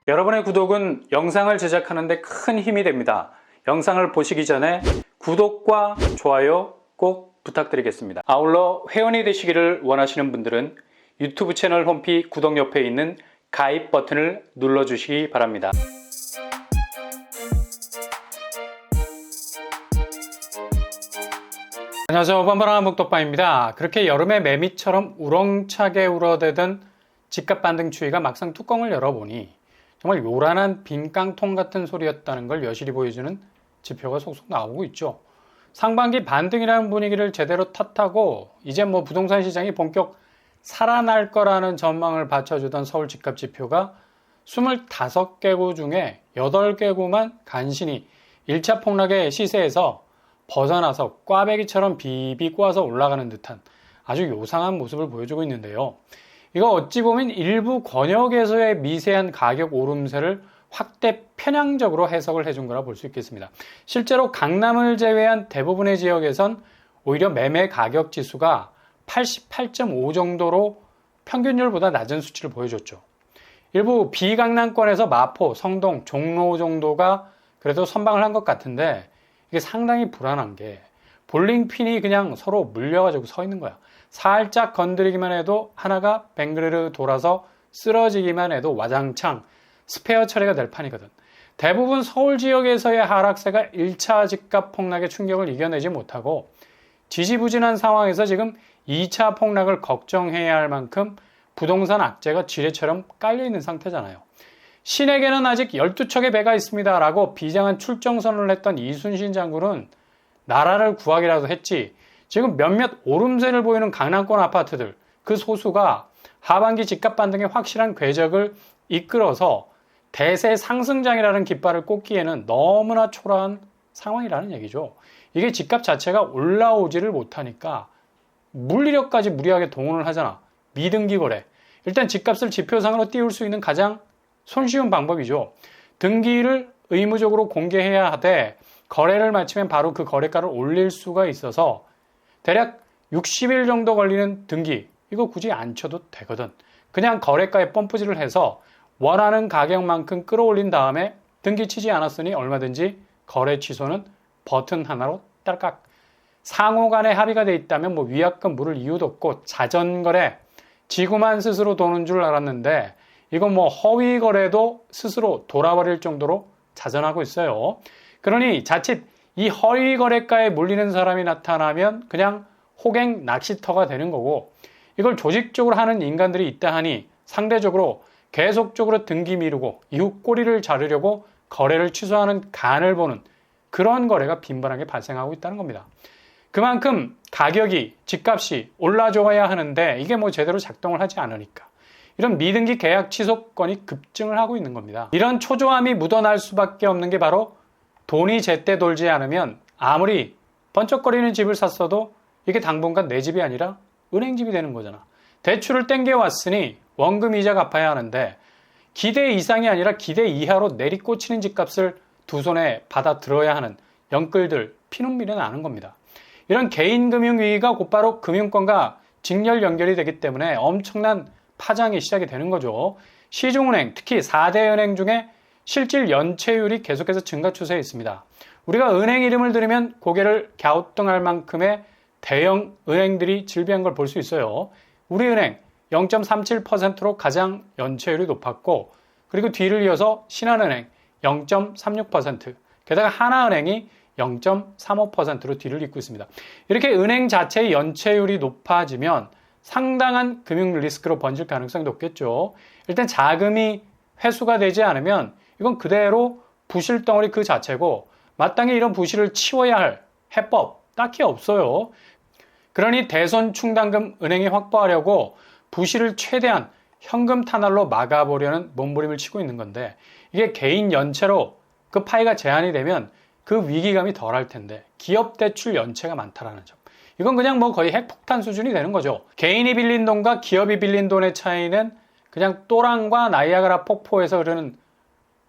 여러분의 구독은 영상을 제작하는 데 큰 힘이 됩니다. 영상을 보시기 전에 구독과 좋아요 꼭 부탁드리겠습니다. 아울러 회원이 되시기를 원하시는 분들은 유튜브 채널 홈피 구독 옆에 있는 가입 버튼을 눌러주시기 바랍니다. 안녕하세요. 뻔뻔한 한복독방입니다. 그렇게 여름에 매미처럼 우렁차게 울어대던 집값 반등 추이가 막상 뚜껑을 열어보니 정말 요란한 빈 깡통 같은 소리였다는 걸 여실히 보여주는 지표가 속속 나오고 있죠. 상반기 반등이라는 분위기를 제대로 탓하고 이제 부동산 시장이 본격 살아날 거라는 전망을 받쳐주던 서울 집값 지표가 25개구 중에 8개구만 간신히 1차 폭락의 시세에서 벗어나서 꽈배기처럼 비비 꼬아서 올라가는 듯한 아주 요상한 모습을 보여주고 있는데요. 이거 어찌 보면 일부 권역에서의 미세한 가격 오름세를 확대 편향적으로 해석을 해준 거라 볼 수 있겠습니다. 실제로 강남을 제외한 대부분의 지역에선 오히려 매매 가격 지수가 88.5 정도로 평균율보다 낮은 수치를 보여줬죠. 일부 비강남권에서 마포, 성동, 종로 정도가 그래도 선방을 한 것 같은데 이게 상당히 불안한 게 볼링핀이 그냥 서로 물려가지고 서 있는 거야. 살짝 건드리기만 해도 하나가 뱅그르르 돌아서 쓰러지기만 해도 와장창 스페어 처리가 될 판이거든. 대부분 서울 지역에서의 하락세가 1차 집값 폭락의 충격을 이겨내지 못하고 지지부진한 상황에서 지금 2차 폭락을 걱정해야 할 만큼 부동산 악재가 지뢰처럼 깔려있는 상태잖아요. 신에게는 아직 12척의 배가 있습니다 라고 비장한 출정선언을 했던 이순신 장군은 나라를 구하기라도 했지 지금 몇몇 오름세를 보이는 강남권 아파트들 그 소수가 하반기 집값 반등의 확실한 궤적을 이끌어서 대세 상승장이라는 깃발을 꽂기에는 너무나 초라한 상황이라는 얘기죠. 이게 집값 자체가 올라오지를 못하니까 물리력까지 무리하게 동원을 하잖아. 미등기 거래. 일단 집값을 지표상으로 띄울 수 있는 가장 손쉬운 방법이죠. 등기를 의무적으로 공개해야 하되 거래를 마치면 바로 그 거래가를 올릴 수가 있어서 대략 60일 정도 걸리는 등기 이거 굳이 안 쳐도 되거든. 그냥 거래가에 펌프질을 해서 원하는 가격만큼 끌어올린 다음에 등기 치지 않았으니 얼마든지 거래 취소는 버튼 하나로 딸깍. 상호 간에 합의가 돼 있다면 위약금 물을 이유도 없고 자전거래 지구만 스스로 도는 줄 알았는데 이건 허위 거래도 스스로 돌아버릴 정도로 자전하고 있어요. 그러니 자칫 이 허위 거래가에 물리는 사람이 나타나면 그냥 호갱 낚시터가 되는 거고 이걸 조직적으로 하는 인간들이 있다 하니 상대적으로 계속적으로 등기 미루고 이후 꼬리를 자르려고 거래를 취소하는 간을 보는 그런 거래가 빈번하게 발생하고 있다는 겁니다. 그만큼 가격이 집값이 올라줘야 하는데 이게 제대로 작동을 하지 않으니까 이런 미등기 계약 취소건이 급증을 하고 있는 겁니다. 이런 초조함이 묻어날 수밖에 없는 게 바로 돈이 제때 돌지 않으면 아무리 번쩍거리는 집을 샀어도 이게 당분간 내 집이 아니라 은행집이 되는 거잖아. 대출을 땡겨왔으니 원금 이자 갚아야 하는데 기대 이상이 아니라 기대 이하로 내리꽂히는 집값을 두 손에 받아 들어야 하는 영끌들 피눈물이 나는 겁니다. 이런 개인금융위기가 곧바로 금융권과 직렬 연결이 되기 때문에 엄청난 파장이 시작이 되는 거죠. 시중은행, 특히 4대 은행 중에 실질 연체율이 계속해서 증가 추세에 있습니다. 우리가 은행 이름을 들으면 고개를 갸우뚱할 만큼의 대형 은행들이 질비한 걸 볼 수 있어요. 우리은행 0.37%로 가장 연체율이 높았고 그리고 뒤를 이어서 신한은행 0.36%, 게다가 하나은행이 0.35%로 뒤를 잇고 있습니다. 이렇게 은행 자체의 연체율이 높아지면 상당한 금융 리스크로 번질 가능성이 높겠죠. 일단 자금이 회수가 되지 않으면 이건 그대로 부실 덩어리 그 자체고 마땅히 이런 부실을 치워야 할 해법 딱히 없어요. 그러니 대손 충당금 은행이 확보하려고 부실을 최대한 현금 탄압로 막아보려는 몸부림을 치고 있는 건데 이게 개인 연체로 그 파이가 제한이 되면 그 위기감이 덜할 텐데 기업 대출 연체가 많다라는 점. 이건 그냥 거의 핵폭탄 수준이 되는 거죠. 개인이 빌린 돈과 기업이 빌린 돈의 차이는 그냥 또랑과 나이아가라 폭포에서 흐르는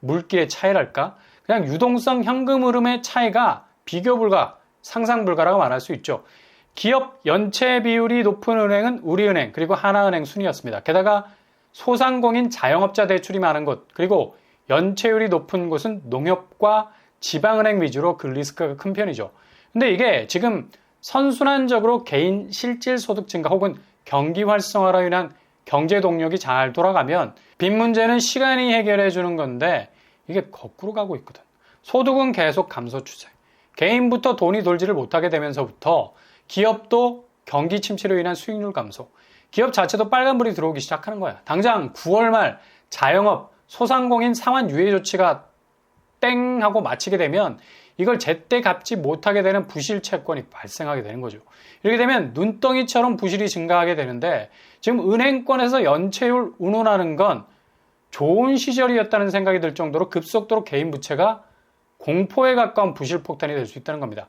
물길의 차이랄까? 그냥 유동성 현금 흐름의 차이가 비교 불가, 상상 불가라고 말할 수 있죠. 기업 연체 비율이 높은 은행은 우리은행 그리고 하나은행 순이었습니다. 게다가 소상공인 자영업자 대출이 많은 곳 그리고 연체율이 높은 곳은 농협과 지방은행 위주로 그 리스크가 큰 편이죠. 근데 이게 지금 선순환적으로 개인 실질 소득 증가 혹은 경기 활성화로 인한 경제 동력이 잘 돌아가면 빚 문제는 시간이 해결해 주는 건데 이게 거꾸로 가고 있거든. 소득은 계속 감소 추세. 개인부터 돈이 돌지를 못하게 되면서부터 기업도 경기 침체로 인한 수익률 감소. 기업 자체도 빨간불이 들어오기 시작하는 거야. 당장 9월 말 자영업, 소상공인 상환 유예 조치가 땡 하고 마치게 되면 이걸 제때 갚지 못하게 되는 부실 채권이 발생하게 되는 거죠. 이렇게 되면 눈덩이처럼 부실이 증가하게 되는데 지금 은행권에서 연체율 운운하는 건 좋은 시절이었다는 생각이 들 정도로 급속도로 개인 부채가 공포에 가까운 부실 폭탄이 될 수 있다는 겁니다.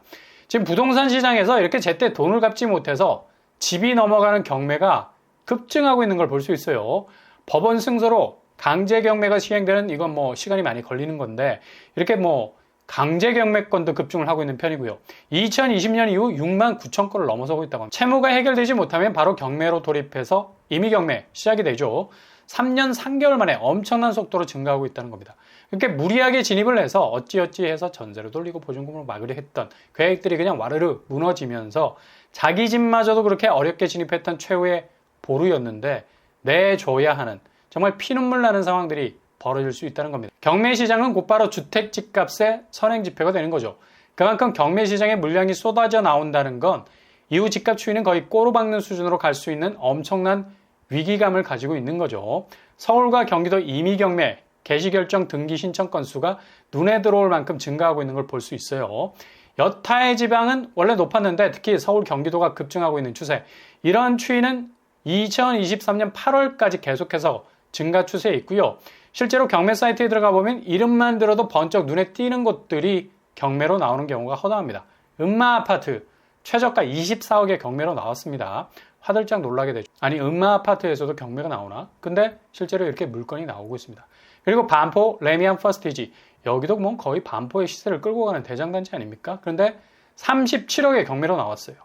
지금 부동산 시장에서 이렇게 제때 돈을 갚지 못해서 집이 넘어가는 경매가 급증하고 있는 걸 볼 수 있어요. 법원 승소로 강제 경매가 시행되는 이건 뭐 시간이 많이 걸리는 건데 이렇게 뭐 강제 경매권도 급증을 하고 있는 편이고요. 2020년 이후 6만 9천 건을 넘어서고 있다고 합니다. 채무가 해결되지 못하면 바로 경매로 돌입해서 임의 경매 시작이 되죠. 3년 3개월 만에 엄청난 속도로 증가하고 있다는 겁니다. 이렇게 무리하게 진입을 해서 어찌어찌 해서 전세로 돌리고 보증금으로 막으려 했던 계획들이 그냥 와르르 무너지면서 자기 집마저도 그렇게 어렵게 진입했던 최후의 보루였는데 내줘야 하는 정말 피눈물 나는 상황들이 벌어질 수 있다는 겁니다. 경매 시장은 곧바로 주택 집값의 선행 지표가 되는 거죠. 그만큼 경매 시장에 물량이 쏟아져 나온다는 건 이후 집값 추이는 거의 꼬로박는 수준으로 갈 수 있는 엄청난 위기감을 가지고 있는 거죠. 서울과 경기도 임의 경매 개시결정 등기 신청 건수가 눈에 들어올 만큼 증가하고 있는 걸 볼 수 있어요. 여타의 지방은 원래 높았는데 특히 서울 경기도가 급증하고 있는 추세. 이런 추이는 2023년 8월까지 계속해서 증가 추세에 있고요. 실제로 경매 사이트에 들어가 보면 이름만 들어도 번쩍 눈에 띄는 곳들이 경매로 나오는 경우가 허다합니다. 음마아파트 최저가 24억의 경매로 나왔습니다. 화들짝 놀라게 되죠. 아니 음마아파트에서도 경매가 나오나? 근데 실제로 이렇게 물건이 나오고 있습니다. 그리고 반포 레미안 퍼스티지 여기도 뭐 거의 반포의 시세를 끌고 가는 대장단지 아닙니까? 그런데 37억의 경매로 나왔어요.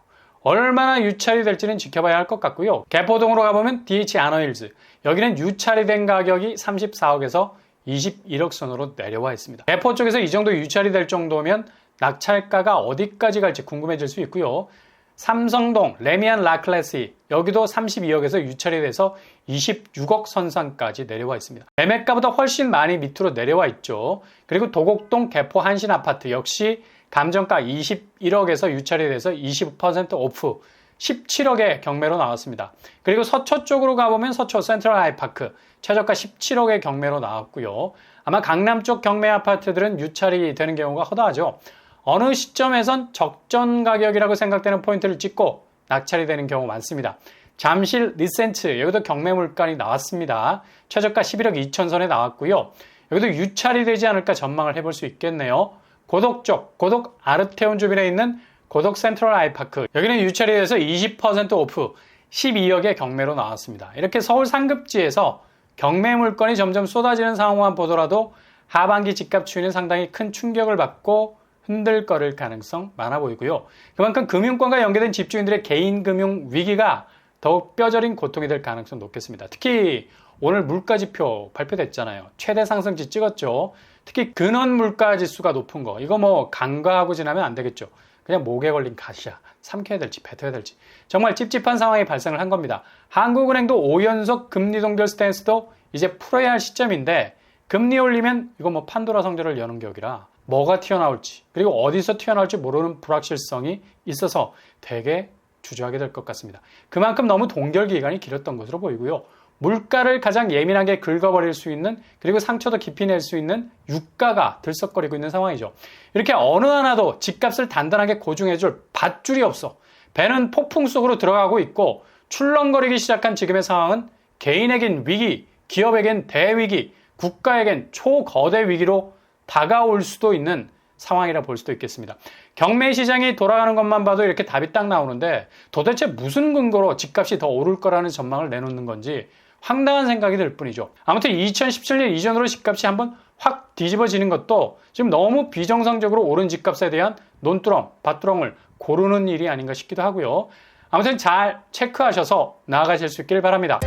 얼마나 유찰이 될지는 지켜봐야 할 것 같고요. 개포동으로 가보면 DH 아너힐즈 여기는 유찰이 된 가격이 34억에서 21억 선으로 내려와 있습니다. 개포 쪽에서 이 정도 유찰이 될 정도면 낙찰가가 어디까지 갈지 궁금해질 수 있고요. 삼성동 레미안 라클래시 여기도 32억에서 유찰이 돼서 26억 선상까지 내려와 있습니다. 매매가보다 훨씬 많이 밑으로 내려와 있죠. 그리고 도곡동 개포 한신아파트 역시 감정가 21억에서 유찰이 돼서 20% 오프 17억의 경매로 나왔습니다. 그리고 서초 쪽으로 가보면 서초 센트럴 아이파크 최저가 17억의 경매로 나왔고요. 아마 강남 쪽 경매 아파트들은 유찰이 되는 경우가 허다하죠. 어느 시점에선 적전 가격이라고 생각되는 포인트를 찍고 낙찰이 되는 경우 많습니다. 잠실 리센트 여기도 경매 물건이 나왔습니다. 최저가 11억 2천 선에 나왔고요. 여기도 유찰이 되지 않을까 전망을 해볼 수 있겠네요. 고덕 쪽, 고덕 아르테온 주변에 있는 고덕 센트럴 아이파크 여기는 유찰이 돼서 20% 오프 12억의 경매로 나왔습니다. 이렇게 서울 상급지에서 경매 물건이 점점 쏟아지는 상황만 보더라도 하반기 집값 추이는 상당히 큰 충격을 받고 흔들거릴 가능성 많아 보이고요. 그만큼 금융권과 연계된 집주인들의 개인 금융 위기가 더욱 뼈저린 고통이 될 가능성 높겠습니다. 특히 오늘 물가지표 발표됐잖아요. 최대 상승치 찍었죠. 특히 근원 물가지수가 높은 거 이거 뭐 간과하고 지나면 안 되겠죠. 그냥 목에 걸린 가시야. 삼켜야 될지 뱉어야 될지 정말 찝찝한 상황이 발생을 한 겁니다. 한국은행도 5연속 금리 동결 스탠스도 이제 풀어야 할 시점인데 금리 올리면 이거 뭐 판도라 성전을 여는 격이라 뭐가 튀어나올지 그리고 어디서 튀어나올지 모르는 불확실성이 있어서 되게 주저하게 될 것 같습니다. 그만큼 너무 동결 기간이 길었던 것으로 보이고요. 물가를 가장 예민하게 긁어버릴 수 있는 그리고 상처도 깊이 낼 수 있는 유가가 들썩거리고 있는 상황이죠. 이렇게 어느 하나도 집값을 단단하게 고증해줄 밧줄이 없어. 배는 폭풍 속으로 들어가고 있고 출렁거리기 시작한 지금의 상황은 개인에겐 위기, 기업에겐 대위기, 국가에겐 초거대 위기로 다가올 수도 있는 상황이라 볼 수도 있겠습니다. 경매 시장이 돌아가는 것만 봐도 이렇게 답이 딱 나오는데 도대체 무슨 근거로 집값이 더 오를 거라는 전망을 내놓는 건지 황당한 생각이 들 뿐이죠. 아무튼 2017년 이전으로 집값이 한번 확 뒤집어지는 것도 지금 너무 비정상적으로 오른 집값에 대한 논두렁, 밭두렁을 고르는 일이 아닌가 싶기도 하고요. 아무튼 잘 체크하셔서 나아가실 수 있길 바랍니다.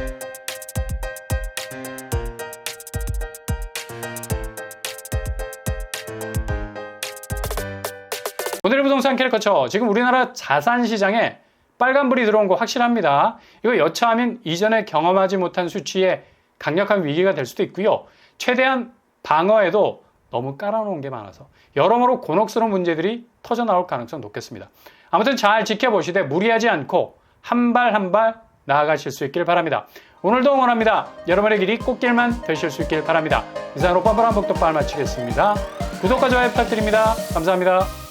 오늘의 부동산 캐릭터처, 지금 우리나라 자산시장에 빨간불이 들어온 거 확실합니다. 이거 여차하면 이전에 경험하지 못한 수치에 강력한 위기가 될 수도 있고요. 최대한 방어에도 너무 깔아놓은 게 많아서 여러모로 곤혹스러운 문제들이 터져 나올 가능성 높겠습니다. 아무튼 잘 지켜보시되 무리하지 않고 한 발 한 발 나아가실 수 있길 바랍니다. 오늘도 응원합니다. 여러분의 길이 꽃길만 되실 수 있길 바랍니다. 이상으로 뻔뻔한 복덕발 마치겠습니다. 구독과 좋아요 부탁드립니다. 감사합니다.